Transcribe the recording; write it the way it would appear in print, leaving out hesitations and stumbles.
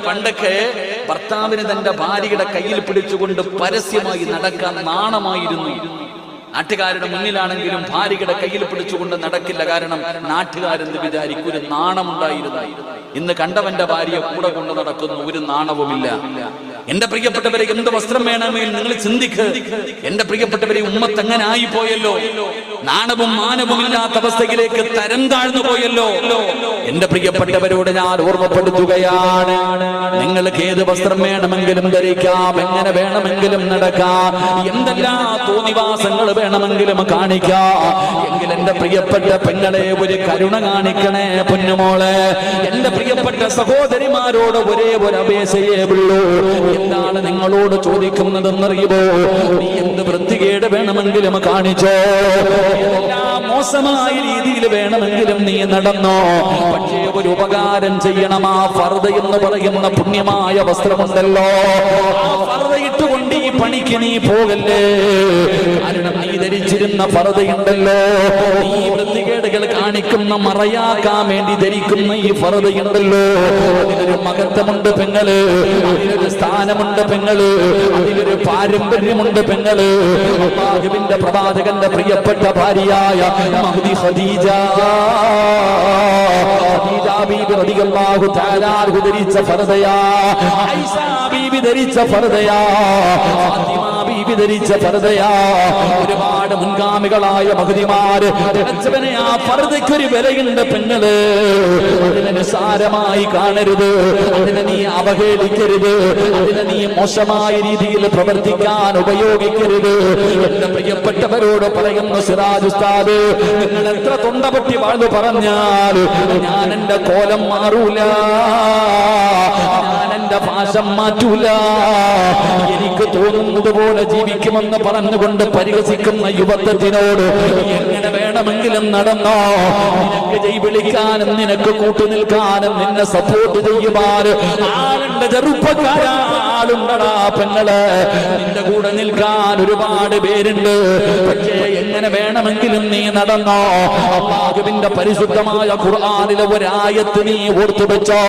പണ്ടൊക്കെ ഭർത്താവിന് തന്റെ ഭാര്യയുടെ കയ്യിൽ പിടിച്ചുകൊണ്ട് പരസ്യമായി നടക്കാൻ നാണമായിരുന്നു. നാട്ടുകാരുടെ മുന്നിലാണെങ്കിലും ഭാര്യയുടെ കയ്യിൽ പിടിച്ചുകൊണ്ട് നടക്കില്ല. കാരണം നാട്ടുകാരെന്ന് വിചാരിക്കും, ഒരു നാണമുണ്ടായിരുന്നു. ഇന്ന് കണ്ടവന്റെ ഭാര്യയെ കൂടെ കൊണ്ട് നടക്കുന്നു, ഒരു നാണവുമില്ല. എന്റെ പ്രിയപ്പെട്ടവരെ, എന്ത് വസ്ത്രം വേണമെങ്കിൽ നിങ്ങൾ ചിന്തിക്ക്. എന്റെ പ്രിയപ്പെട്ടവരെ, ഉമ്മത്ത് എങ്ങനെ ആയി പോയല്ലോ, നാണവും മാനവും ഇല്ലാത്ത അവസ്ഥയിലേക്ക് തരം താഴ്ന്നു പോയല്ലോ. എന്റെ പ്രിയപ്പെട്ടവരോട് ഞാൻ ഓർമ്മപ്പെടുത്തുകയാണ്, നിങ്ങൾക്ക് ഏത് വസ്ത്രം വേണമെങ്കിലും ധരിക്കാം, എങ്ങനെ വേണമെങ്കിലും നടക്കാം, എന്തെല്ലാം തോന്നിവാസങ്ങൾ വേണമെങ്കിലും കാണിക്കാം. എങ്കിൽ എന്റെ പ്രിയപ്പെട്ട പെങ്ങളെ ഒരു കരുണ കാണിക്കണേ പൊന്നുമോളെ. എന്റെ പ്രിയപ്പെട്ട സഹോദരിമാരോട് ഒരേ ഒരു അപേക്ഷയേ ഉള്ളൂ. എന്താണ് നിങ്ങളോട് ചോദിക്കുന്നതെന്നറിയുമോ? നീ എന്ത് വൃത്തികേട് വേണമെങ്കിലും കാണിച്ചോ, എല്ലാം മോശമായ രീതിയിൽ വേണമെങ്കിലും നീ നടന്നോ, പക്ഷേ ഒരു ഉപകാരം ചെയ്യണം. ആ ഫർദ എന്ന് പറയുന്ന പുണ്യമായ വസ്ത്രമുണ്ടല്ലോ, ആ ഫർദ ഇട്ടുകൊണ്ട് ഈ പണിക്ക് നീ പോകല്ലേ. കാരണം നീ ധരിച്ചിരുന്ന ഫർദയുണ്ടല്ലോ, നീ വൃത്തികേടുകൾ കാണിക്കുന്ന മറയാക്കാൻ വേണ്ടി ധരിക്കുന്ന ഈ ഫർദയുണ്ടല്ലോ, അതിലൊരു മഹത്വമുണ്ട് പെങ്ങള്, അതിലൊരു സ്ഥാനമുണ്ട് പെങ്ങള്, അതിലൊരു പാരമ്പര്യമുണ്ട് പെങ്ങള്. അല്ലാഹുവിന്റെ പ്രവാചകന്റെ പ്രിയപ്പെട്ട ഭാര്യയായ മഹ്ദി ഖദീജ ബീബി റളിയല്ലാഹു തആല അൻഹ ധരിച്ച ഫർദയാ, ആയിഷ ബീബി ധരിച്ച ഫർദയാ, ഫാത്തിമ ബീബി ധരിച്ച ഫർദയാ. ഒരുപാട് മുൻഗാമികളായ മഹദിമാര് ധരിച്ചവനെ ആ ഫർദയ്ക്ക് ഒരു വിലയുണ്ട് പെങ്ങള്. അതിനെ നിസ്സാരമായി കാണരുത്, അതിനെ നീ അവഹേളിക്കരുത്, അതിനെ നീ മോശമായ രീതിയിൽ പ്രവർത്തിക്കാൻ ഉപയോഗിക്കരുത്. എന്റെ പ്രിയപ്പെട്ടവരോട് പറയുന്നു, സിറാജ് ഉസ്താദ്, നിങ്ങൾ എത്ര തൊണ്ടപൊട്ടി വാഴ്ന്നു പറഞ്ഞാൽ ഞാൻ എന്റെ കോലം മാറൂല, ഞാൻ എന്റെ ഭാഷം മാറ്റൂല, എനിക്ക് തോന്നുന്നത് പോലെ ജീവിക്കുമെന്ന് പറഞ്ഞുകൊണ്ട് പരിഹസിക്കുന്ന യുവത്വത്തിനോട് എങ്ങനെ വേണമെങ്കിലും നടന്നോ, നിനക്ക് ജയ് വിളിക്കാനും നിനക്ക് കൂട്ടുനിൽക്കാനും നിന്നെ സപ്പോർട്ട് ചെയ്യുവാൻ ആളുണ്ട്. ചെറുപ്പക്കാരാളുണ്ടടാ പെങ്ങള്, നിന്റെ കൂടെ നിൽക്കാൻ ഒരുപാട് പേരുണ്ട്. പക്ഷേ എങ്ങനെ വേണമെങ്കിലും നീ നടന്നോ. അല്ലാഹുവിന്റെ പരിശുദ്ധമായ ഖുർആനിലെ ഒരായത്ത് നീ ഓർത്തു വെച്ചോ.